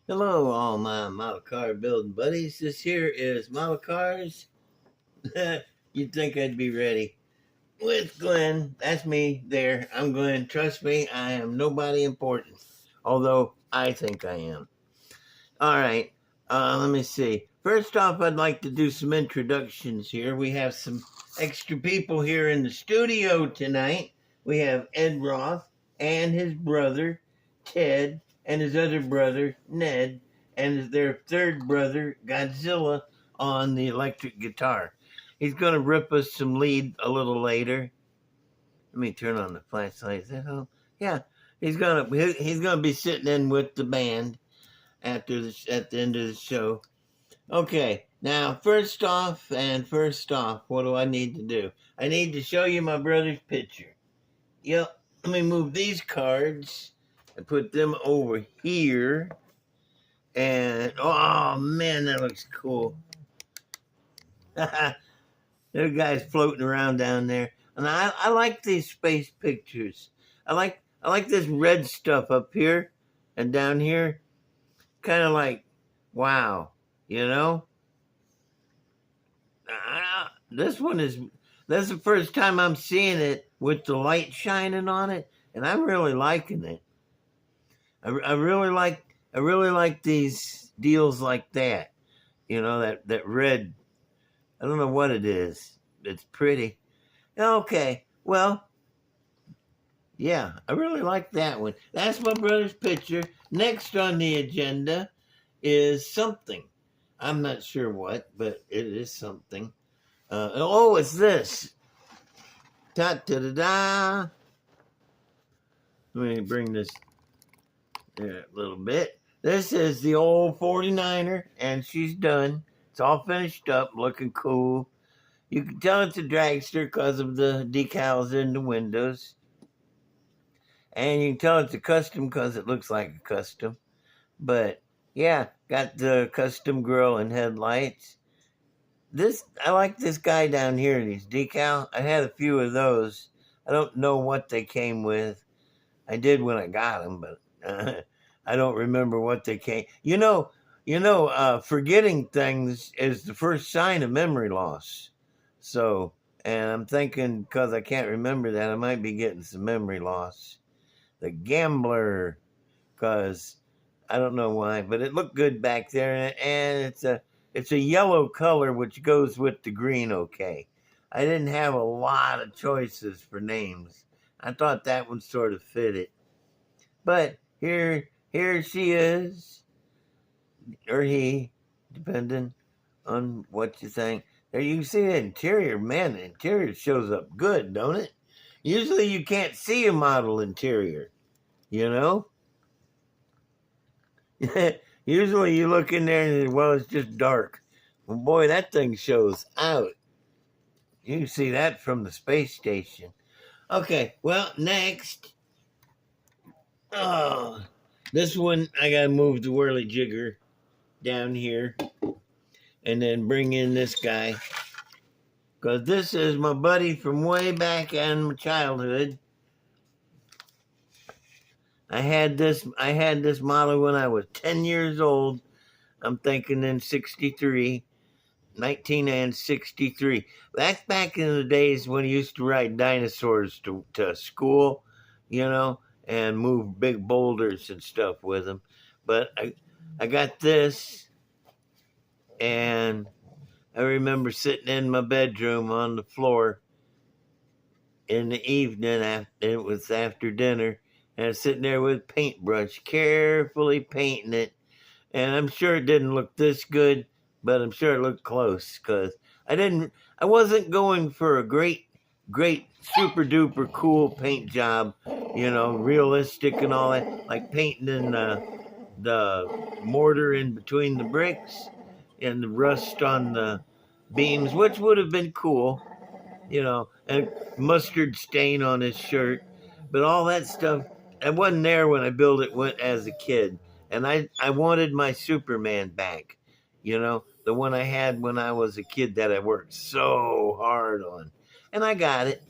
Hello, all my model car building buddies. This here is Model Cars. You'd think I'd be ready. With Glenn, that's me there. I'm Glenn. Trust me, I am nobody important. Although I think I am. All right, let me see. First off, I'd like to do some introductions here. We have some extra people here in the studio tonight. We have Ed Roth and his brother, Ted, and his other brother, Ned, and their third brother, Godzilla, on the electric guitar. He's going to rip us some lead a little later. Let me turn on the flashlight. Is that all? Yeah, he's gonna be sitting in with the band at the end of the show. Okay, now first off, what do I need to do? I need to show you my brother's picture. Yep, let me move these cards and put them over here. And oh man, that looks cool. There are guys floating around down there. And I like these space pictures. I like this red stuff up here and down here. Kind of like, wow, you know? This one is, that's the first time I'm seeing it with the light shining on it, and I'm really liking it. I really like these deals like that. You know, that red. I don't know what it is. It's pretty. Okay, well, yeah, I really like that one. That's my brother's picture. Next on the agenda is something. I'm not sure what, but it is something. It's this. Da da da da. Let me bring this a little bit. This is the old 49er, and she's done. It's all finished up, looking cool. You can tell it's a dragster because of the decals in the windows. And you can tell it's a custom because it looks like a custom. But yeah, got the custom grill and headlights. I like this guy down here, these decal. I had a few of those. I don't know what they came with. I did when I got them, but I don't remember what they came. Forgetting things is the first sign of memory loss. So, and I'm thinking because I can't remember that, I might be getting some memory loss. The Gambler, because I don't know why, but it looked good back there, and it's a yellow color which goes with the green. Okay, I didn't have a lot of choices for names. I thought that one sort of fit it, but here she is, or he, depending on what you think. There you can see the interior. Man, the interior shows up good, don't it? Usually you can't see a model interior, you know? Usually you look in there and, well, it's just dark. Well, boy, that thing shows out. You can see that from the space station. Okay, well, next. Oh, this one, I got to move the whirly jigger down here and then bring in this guy. Because this is my buddy from way back in my childhood. I had this model when I was 10 years old. I'm thinking in 63, 1963. That's back in the days when I used to ride dinosaurs to school, and move big boulders and stuff with them. But I got this, and I remember sitting in my bedroom on the floor in the evening. It was after dinner, and I was sitting there with a paintbrush, carefully painting it. And I'm sure it didn't look this good, but I'm sure it looked close because I wasn't going for a great, super duper cool paint job, realistic and all that, like painting in the mortar in between the bricks and the rust on the beams, which would have been cool, and mustard stain on his shirt. But all that stuff, I wasn't there when I built it as a kid. And I wanted my Superman back, the one I had when I was a kid that I worked so hard on. And I got it.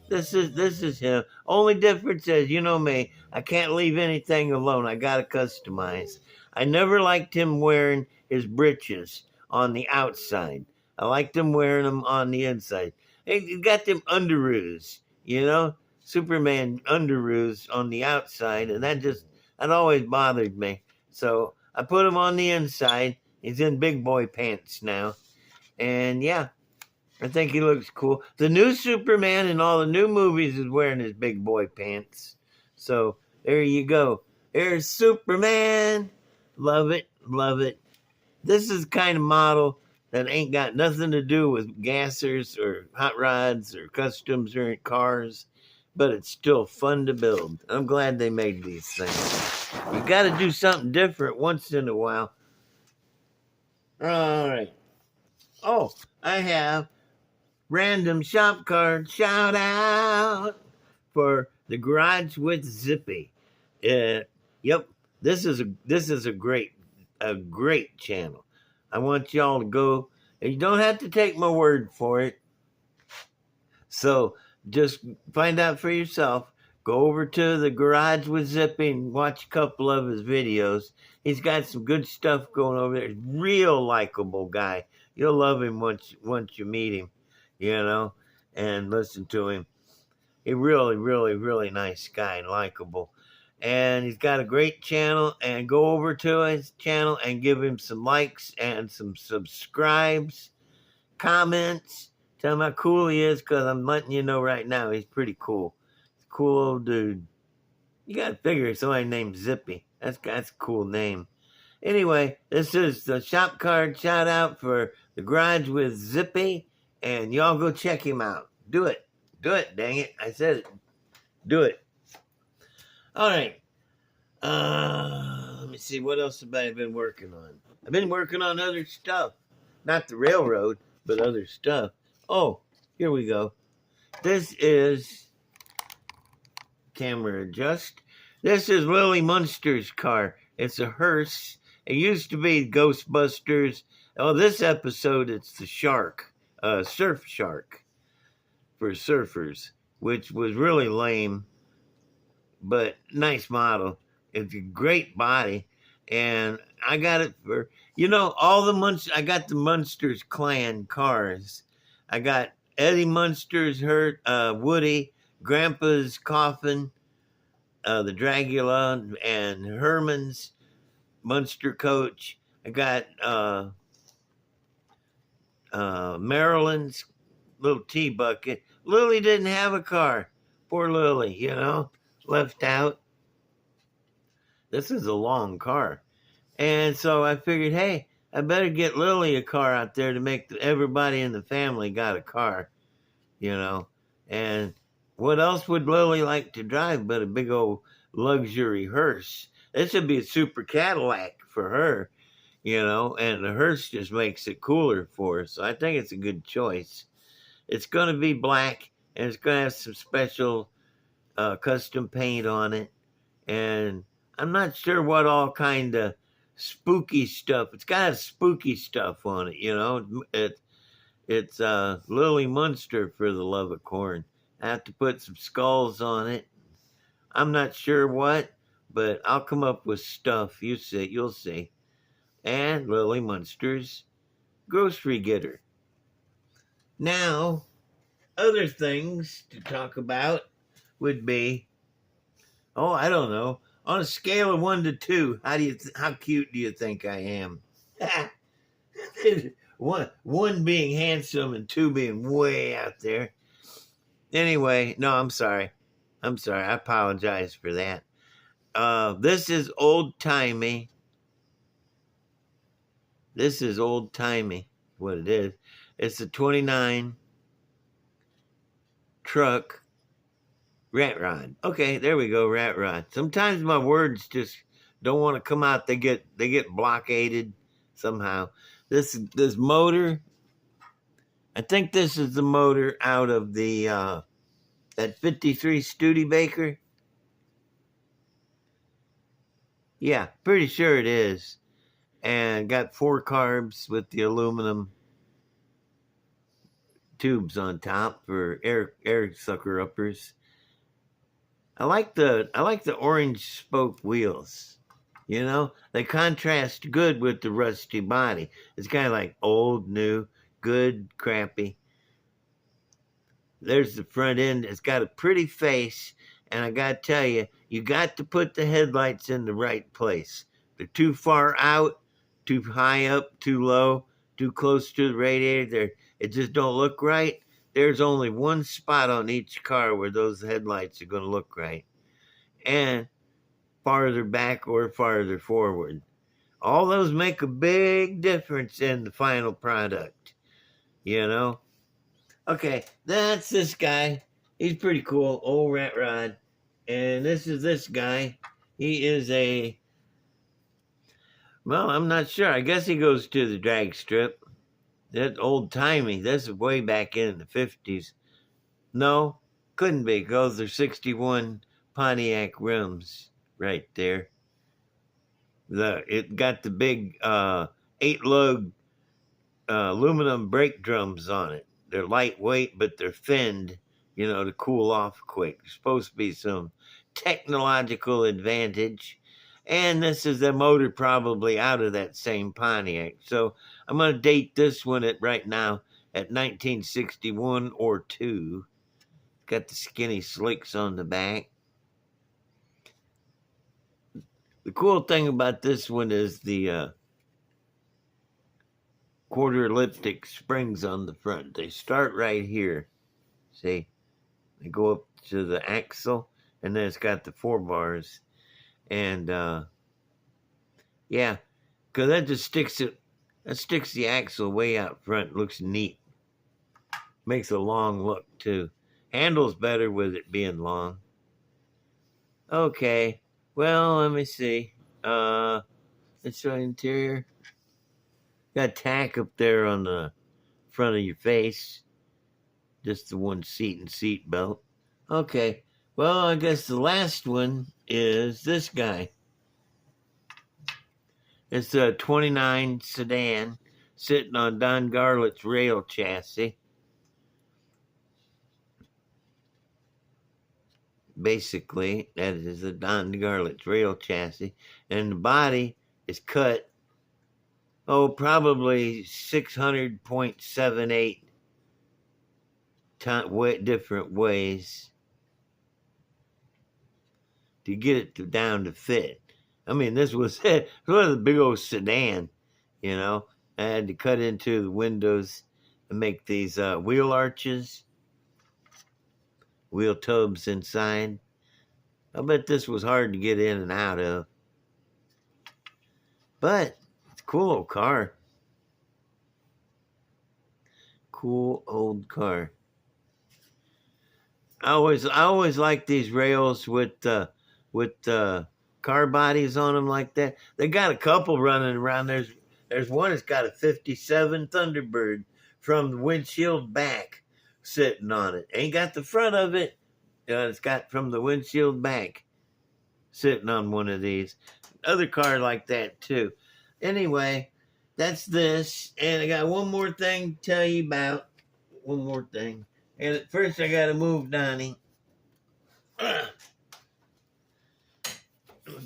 This is him. Only difference is, you know me, I can't leave anything alone. I gotta customize. I never liked him wearing his breeches on the outside. I liked him wearing them on the inside. He got them underoos, you know, Superman underoos on the outside, and that always bothered me. So I put him on the inside. He's in big boy pants now, and yeah, I think he looks cool. The new Superman in all the new movies is wearing his big boy pants. So there you go. There's Superman. Love it. Love it. This is the kind of model that ain't got nothing to do with gassers or hot rods or customs or cars, but it's still fun to build. I'm glad they made these things. You got to do something different once in a while. All right. Oh, I have random shop card shout out for the garage with Zippy. Yep, this is a great channel. I want y'all to go. And you don't have to take my word for it. So just find out for yourself. Go over to the garage with Zippy and watch a couple of his videos. He's got some good stuff going over there. He's a real likable guy. You'll love him once you meet him, and listen to him. He really, really, really nice guy and likable. And he's got a great channel. And go over to his channel and give him some likes and some subscribes, comments. Tell him how cool he is, because I'm letting you know right now he's pretty cool. He's a cool old dude. You got to figure somebody named Zippy. That's a cool name. Anyway, this is the shop card shout out for the garage with Zippy. And y'all go check him out. Do it. Do it, dang it. I said it. Do it. All right. Let me see. What else have I been working on? I've been working on other stuff. Not the railroad, but other stuff. Oh, here we go. This is camera adjust. This is Lily Munster's car. It's a hearse. It used to be Ghostbusters. Oh, this episode, it's the shark, surf shark for surfers, which was really lame, but nice model. It's a great body. And I got it for, I got the Munsters clan cars. I got Eddie Munster's Woody, Grandpa's coffin, the Dragula, and Herman's Munster coach. I got Marilyn's little tea bucket. Lily didn't have a car. Poor Lily, left out. This is a long car. And so I figured, hey, I better get Lily a car out there to make everybody in the family got a car, And what else would Lily like to drive but a big old luxury hearse? This would be a super Cadillac for her, and the hearse just makes it cooler for her. So I think it's a good choice. It's going to be black, and it's going to have some special custom paint on it. And I'm not sure what all kind of spooky stuff. It's got spooky stuff on it, It's Lily Munster, for the love of corn. I have to put some skulls on it. I'm not sure what, but I'll come up with stuff. You'll see. And Lily Munster's grocery getter. Now, other things to talk about would be, I don't know. On a scale of 1 to 2, how cute do you think I am? one being handsome and 2 being way out there. Anyway, no, I'm sorry. I apologize for that. This is old-timey. What it is. It's a 29 truck rat rod. Okay, there we go, rat rod. Sometimes my words just don't want to come out. They get blockaded somehow. This motor, I think this is the motor out of the that 53 Studebaker. Yeah, pretty sure it is. And got 4 carbs with the aluminum tubes on top for air sucker uppers. I like the orange spoke wheels. You know, they contrast good with the rusty body. It's kind of like old, new, good, crappy. There's the front end. It's got a pretty face, and I got to tell you, you got to put the headlights in the right place. They're too far out, too high up, too low, too close to the radiator. It just don't look right. There's only one spot on each car where those headlights are going to look right. And farther back or farther forward. All those make a big difference in the final product, you know? Okay, that's this guy. He's pretty cool, old rat rod. And this is this guy. He is well, I'm not sure. I guess he goes to the drag strip. That's old timey. This is way back in the 50s. No, couldn't be, because there's 61 Pontiac rims right there. It got the big 8-lug aluminum brake drums on it. They're lightweight, but they're finned, you know, to cool off quick. There's supposed to be some technological advantage. And this is the motor probably out of that same Pontiac. So I'm going to date this one at right now at 1961 or 2. Got the skinny slicks on the back. The cool thing about this one is the quarter elliptic springs on the front. They start right here. See? They go up to the axle, and then it's got the 4 bars. And, yeah, because that just sticks the axle way out front. Looks neat. Makes a long look, too. Handles better with it being long. Okay. Well, let me see. Let's show interior. Got tack up there on the front of your face. Just the one seat and seat belt. Okay. Well, I guess the last one is this guy. It's a 29 sedan sitting on Don Garlett's rail chassis. Basically, that is a Don Garlett's rail chassis. And the body is cut, probably 600.78 different ways to get it down to fit. I mean, this was a big old sedan, you know. I had to cut into the windows and make these wheel arches, wheel tubs inside. I bet this was hard to get in and out of. But it's a cool old car. Cool old car. I always like these rails with car bodies on them like that. They got a couple running around. There's one that's got a 57 Thunderbird from the windshield back sitting on it. Ain't got the front of it. It's got from the windshield back sitting on one of these. Other car like that too. Anyway, that's this. And I got one more thing to tell you about. One more thing. And at first I got to move Donnie.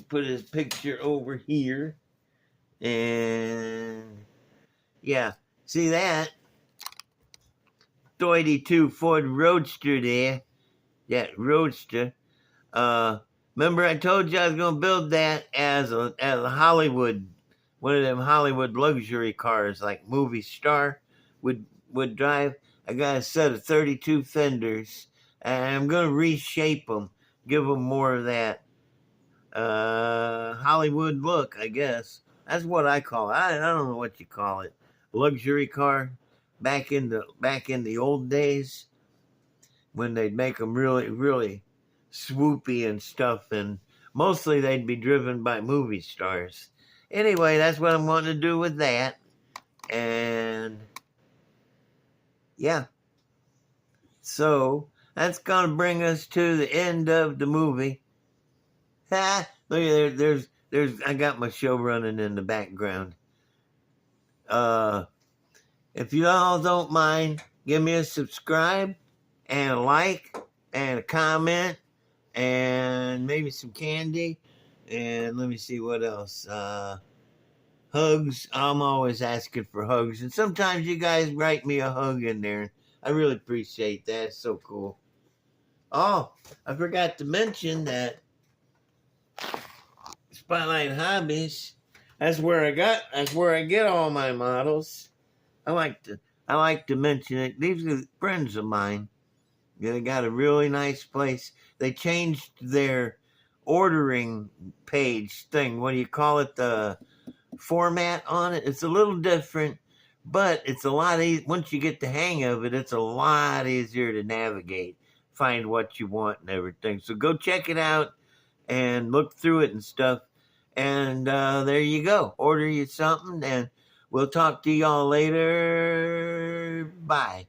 Put his picture over here. And yeah, see that? 82 Ford Roadster there. That Roadster. Remember I told you I was going to build that as a Hollywood, one of them Hollywood luxury cars like movie star would drive. I got a set of 32 fenders, and I'm going to reshape them, give them more of that Hollywood look, I guess. That's what I call it. I don't know what you call it. Luxury car back in the old days when they'd make them really, really swoopy and stuff, and mostly they'd be driven by movie stars. Anyway, that's what I'm wanting to do with that. And yeah. So that's going to bring us to the end of the movie. Look at there's I got my show running in the background. If you all don't mind, give me a subscribe and a like and a comment and maybe some candy. And let me see what else. Hugs. I'm always asking for hugs. And sometimes you guys write me a hug in there. I really appreciate that. It's so cool. Oh, I forgot to mention that Spotlight Hobbies. That's where I get all my models. I like to mention it. These are friends of mine. They got a really nice place. They changed their ordering page thing. What do you call it? The format on it. It's a little different, but it's a lot easier. Once you get the hang of it, it's a lot easier to navigate, find what you want and everything. So go check it out and look through it and stuff. And there you go. Order you something, and we'll talk to y'all later. Bye.